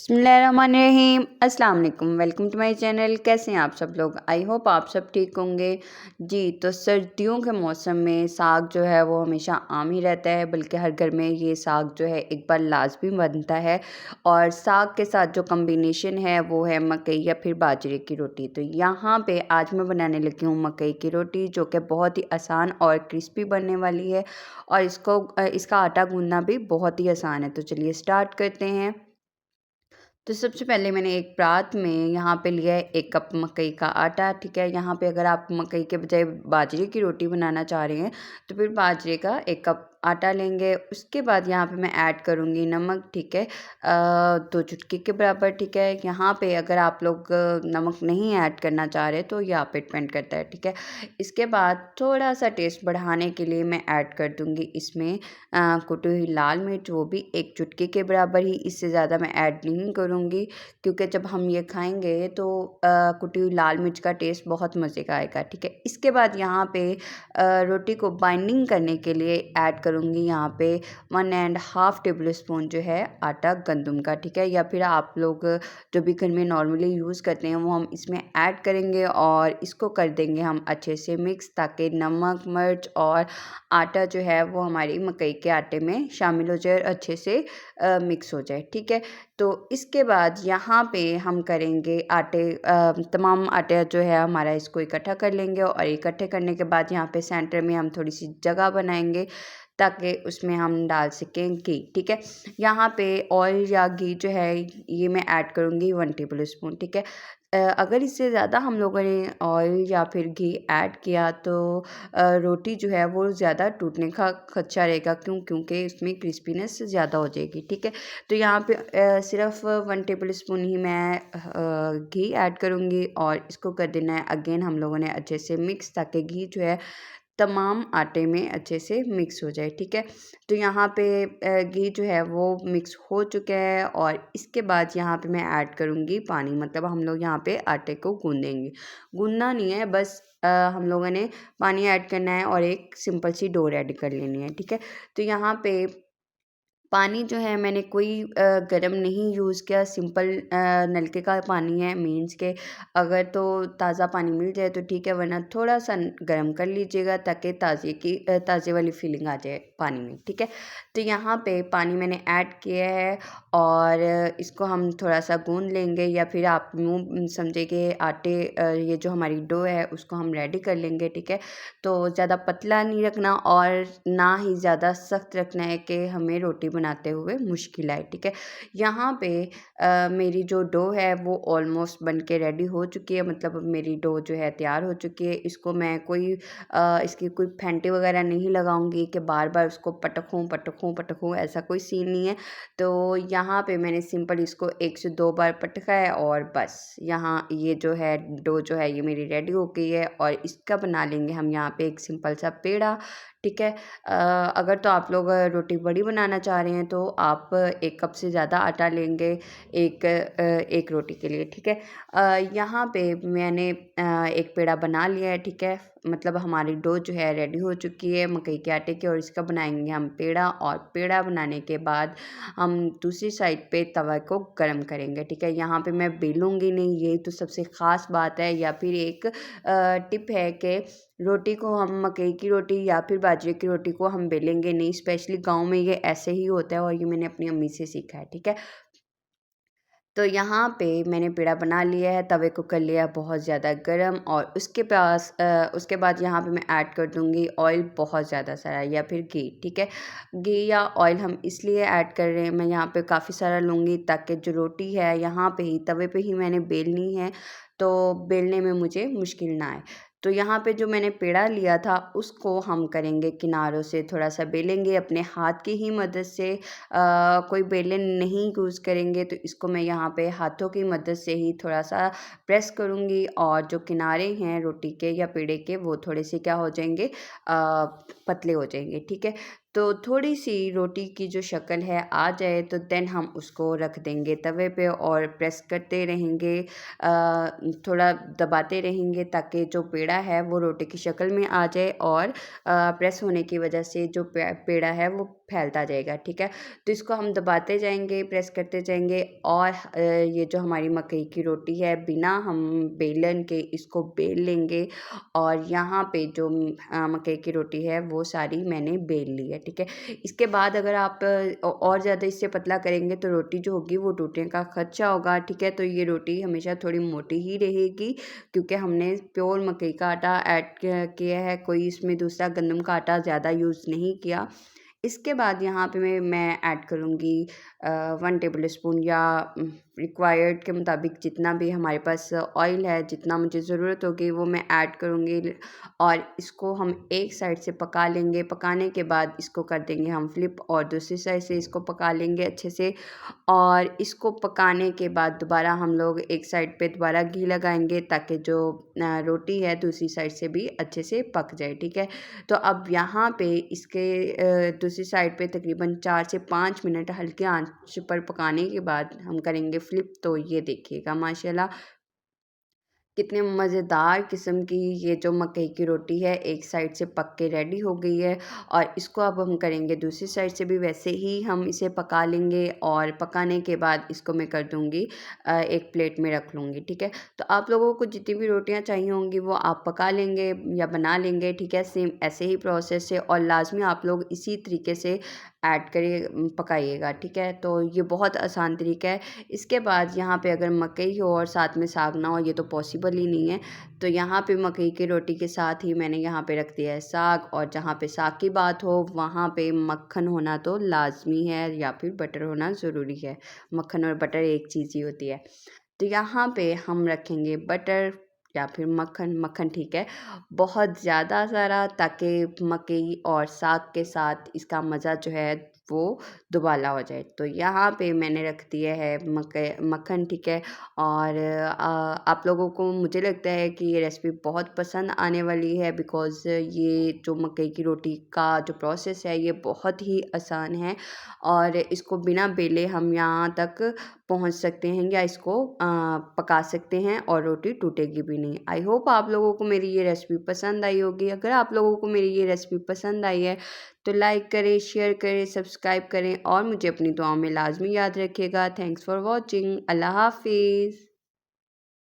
बिस्मिल्लाहिर्रहमानिर्रहीम अस्सलाम वालेकुम। Welcome to my channel. कैसे हैं आप सब लोग? आई होप आप सब ठीक होंगे। जी, तो सर्दियों के मौसम में साग जो है वो हमेशा आम ही रहता है, बल्कि हर घर में ये साग जो है एक बार लाज़मी बनता है। और साग के साथ जो कॉम्बिनेशन है वो है मकई या फिर बाजरे की रोटी। तो यहाँ पे आज मैं बनाने लगी हूँ मकई की रोटी, जो कि बहुत ही आसान और क्रिस्पी बनने वाली है। और इसका आटा गूँथना भी बहुत ही आसान है। तो चलिए स्टार्ट करते हैं। तो सबसे पहले मैंने एक परात में यहाँ पे लिया है 1 कप मकई का आटा, ठीक है। यहाँ पे अगर आप मकई के बजाय बाजरे की रोटी बनाना चाह रहे हैं तो फिर बाजरे का 1 कप आटा लेंगे। उसके बाद यहाँ पे मैं ऐड करूँगी नमक, ठीक है, 2 चुटकी के बराबर, ठीक है। यहाँ पे अगर आप लोग नमक नहीं ऐड करना चाह रहे तो ये आप पे डिपेंड करता है, ठीक है। इसके बाद थोड़ा सा टेस्ट बढ़ाने के लिए मैं ऐड कर दूँगी इसमें कुटी हुई लाल मिर्च, वो भी 1 चुटकी के बराबर ही, इससे ज़्यादा मैं ऐड नहीं करूँगी, क्योंकि जब हम ये खाएँगे तो कुटी हुई लाल मिर्च का टेस्ट बहुत मज़े का आएगा, ठीक है। इसके बाद यहाँ पे रोटी को बाइंडिंग करने के लिए ऐड करूँगी यहाँ पे 1 एंड हाफ़ टेबल स्पून जो है आटा गंदम का, ठीक है। या फिर आप लोग जो भी घर में नॉर्मली यूज़ करते हैं वो हम इसमें ऐड करेंगे और इसको कर देंगे हम अच्छे से मिक्स, ताकि नमक, मिर्च और आटा जो है वो हमारी मकई के आटे में शामिल हो जाए और अच्छे से मिक्स हो जाए, ठीक है। तो इसके बाद यहाँ पे हम करेंगे तमाम आटा जो है हमारा, इसको इकट्ठा कर लेंगे और इकट्ठे करने के बाद यहाँ पे सेंटर में हम थोड़ी सी जगह बनाएंगे, ताकि उसमें हम डाल सकें घी, ठीक है। यहाँ पे ऑयल या घी जो है ये मैं ऐड करूँगी 1 टेबल स्पून, ठीक है। अगर इससे ज़्यादा हम लोगों ने ऑयल या फिर घी ऐड किया तो रोटी जो है वो ज़्यादा टूटने का खदशा रहेगा, क्योंकि इसमें क्रिस्पीनेस ज़्यादा हो जाएगी, ठीक है। तो यहाँ पे सिर्फ 1 टेबल स्पून ही मैं घी ऐड करूँगी और इसको कर देना है अगेन हम लोगों ने अच्छे से मिक्स, ताकि घी जो है तमाम आटे में अच्छे से मिक्स हो जाए, ठीक है। तो यहाँ पे घी जो है वो मिक्स हो चुका है और इसके बाद यहाँ पे मैं ऐड करूँगी पानी, मतलब हम लोग यहाँ पे आटे को गूँदेंगे। गूँदना नहीं है, बस हम लोगों ने पानी ऐड करना है और एक सिंपल सी डो रेडी कर लेनी है, ठीक है। तो यहाँ पे पानी जो है मैंने कोई गरम नहीं यूज़ किया, सिंपल नलके का पानी है, मीन्स के अगर तो ताज़ा पानी मिल जाए तो ठीक है, वरना थोड़ा-सा गरम कर लीजिएगा, ताकि ताज़े वाली फीलिंग आ जाए पानी में, ठीक है। तो यहाँ पे पानी मैंने ऐड किया है और इसको हम थोड़ा-सा गूँध लेंगे, या फिर आप यूँ समझिए कि ये जो हमारी डो है उसको हम रेडी कर लेंगे, ठीक है। तो ज़्यादा पतला नहीं रखना और ना ही ज़्यादा सख्त रखना है कि हमें रोटी बनाते हुए मुश्किल आए, ठीक है। यहाँ पे मेरी जो डो है वो ऑलमोस्ट बन के रेडी हो चुकी है, मतलब मेरी डो जो है तैयार हो चुकी है। इसको मैं इसकी कोई फेंटे वगैरह नहीं लगाऊंगी कि बार बार उसको पटकूँ पटकूँ पटकूँ, ऐसा कोई सीन नहीं है। तो यहाँ पे मैंने सिंपल इसको 1 से 2 बार पटका है और बस यहाँ ये जो है डो जो है ये मेरी रेडी हो गई है और इसका बना लेंगे हम यहाँ पे एक सिंपल सा पेड़ा, ठीक है। अगर तो आप लोग रोटी बड़ी बनाना चाह रहे हैं तो आप 1 कप से ज़्यादा आटा लेंगे एक रोटी के लिए, ठीक है। यहाँ पे मैंने एक पेड़ा बना लिया है, ठीक है। मतलब हमारी डो जो है रेडी हो चुकी है मकई के आटे की और इसका बनाएंगे हम पेड़ा, और पेड़ा बनाने के बाद हम दूसरी साइड पे तवा को गरम करेंगे, ठीक है। यहाँ पे मैं बेलूँगी नहीं, यही तो सबसे ख़ास बात है। या फिर एक टिप है कि रोटी को हम मकई की रोटी या फिर बाजरे की रोटी को हम बेलेंगे नहीं, स्पेशली गाँव में ये ऐसे ही होता है और ये मैंने अपनी अम्मी से सीखा है, ठीक है। तो यहाँ पे मैंने पेड़ा बना लिया है, तवे को कर लिया बहुत ज़्यादा गरम और उसके बाद यहाँ पे मैं ऐड कर दूँगी ऑयल बहुत ज़्यादा सारा, या फिर घी, ठीक है। घी या ऑयल हम इसलिए ऐड कर रहे हैं, मैं यहाँ पे काफ़ी सारा लूँगी ताकि जो रोटी है यहाँ पे ही तवे पे ही मैंने बेलनी है, तो बेलने में मुझे मुश्किल ना आए। तो यहाँ पे जो मैंने पेड़ा लिया था उसको हम करेंगे किनारों से थोड़ा-सा बेलेंगे अपने हाथ की ही मदद से। कोई बेलन नहीं यूज़ करेंगे, तो इसको मैं यहाँ पे हाथों की मदद से ही थोड़ा-सा प्रेस करूँगी और जो किनारे हैं रोटी के या पेड़े के वो थोड़े से क्या हो जाएँगे, पतले हो जाएँगे, ठीक है। तो थोड़ी-सी रोटी की जो शक्ल है आ जाए तो देन हम उसको रख देंगे तवे पे और प्रेस करते रहेंगे, थोड़ा दबाते रहेंगे ताकि जो पेड़ा है वो रोटी की शक्ल में आ जाए और प्रेस होने की वजह से जो पेड़ा है वो फैलता जाएगा, ठीक है। तो इसको हम दबाते जाएंगे, प्रेस करते जाएंगे और ये जो हमारी मकई की रोटी है बिना हम बेलन के इसको बेल लेंगे। और यहाँ पे जो मकई की रोटी है वो सारी मैंने बेल ली है, ठीक है। इसके बाद अगर आप और ज़्यादा इससे पतला करेंगे तो रोटी जो होगी वो टूटने का खदशा होगा, ठीक है। तो ये रोटी हमेशा थोड़ी मोटी ही रहेगी क्योंकि हमने प्योर मकई का आटा ऐड किया है, कोई इसमें दूसरा गंदम का आटा ज़्यादा यूज़ नहीं किया। इसके बाद यहाँ पे मैं ऐड करूँगी 1 टेबल स्पून या रिक्वायर्ड के मुताबिक जितना भी हमारे पास ऑयल है, जितना मुझे ज़रूरत होगी वो मैं ऐड करूँगी। और इसको हम एक साइड से पका लेंगे, पकाने के बाद इसको कर देंगे हम फ्लिप और दूसरी साइड से इसको पका लेंगे अच्छे से। और इसको पकाने के बाद दोबारा हम लोग एक साइड पे दोबारा घी लगाएंगे ताकि जो रोटी है दूसरी साइड से भी अच्छे से पक जाए, ठीक है। तो अब यहाँ पे इसके दूसरी साइड पे तकरीबन 4 से 5 मिनट हल्के आंच पर पकाने के बाद हम करेंगे फ्लिप। तो ये देखिएगा माशाल्लाह कितने मज़ेदार किस्म की ये जो मकई की रोटी है एक साइड से पक के रेडी हो गई है। और इसको अब हम करेंगे दूसरी साइड से भी वैसे ही हम इसे पका लेंगे। और पकाने के बाद इसको मैं कर दूँगी एक प्लेट में रख लूँगी, ठीक है। तो आप लोगों को जितनी भी रोटियां चाहिए होंगी वो आप पका लेंगे या बना लेंगे, ठीक है। सेम ऐसे ही प्रोसेस है और लाजमी आप लोग इसी तरीके से ऐड करिए पकाइएगा, ठीक है। तो ये बहुत आसान तरीका है। इसके बाद यहाँ पे अगर मकई हो और साथ में साग ना हो ये तो पॉसिबल ही नहीं है। तो यहाँ पे मकई की रोटी के साथ ही मैंने यहाँ पे रख दिया है साग। और जहाँ पे साग की बात हो वहाँ पे मक्खन होना तो लाज़मी है या फिर बटर होना ज़रूरी है। मक्खन और बटर एक चीज़ ही होती है। तो यहाँ पे हम रखेंगे बटर या फिर मक्खन, मक्खन ठीक है, बहुत ज़्यादा सारा ताकि मकई और साग के साथ इसका मज़ा जो है वो दुबाला हो जाए। तो यहाँ पे मैंने रख दिया है मक्खन, ठीक है। और आप लोगों को मुझे लगता है कि ये रेसिपी बहुत पसंद आने वाली है बिकॉज़ ये जो मकई की रोटी का जो प्रोसेस है ये बहुत ही आसान है। और इसको बिना बेले हम यहाँ तक पहुँच सकते हैं या इसको पका सकते हैं और रोटी टूटेगी भी नहीं। आई होप आप लोगों को मेरी ये रेसिपी पसंद आई होगी। अगर आप लोगों को मेरी ये रेसिपी पसंद आई है तो लाइक करें, शेयर करें, सब्सक्राइब करें और मुझे अपनी दुआओं में लाज़मी याद रखिएगा। Thanks for watching. अल्लाह हाफ़िज़।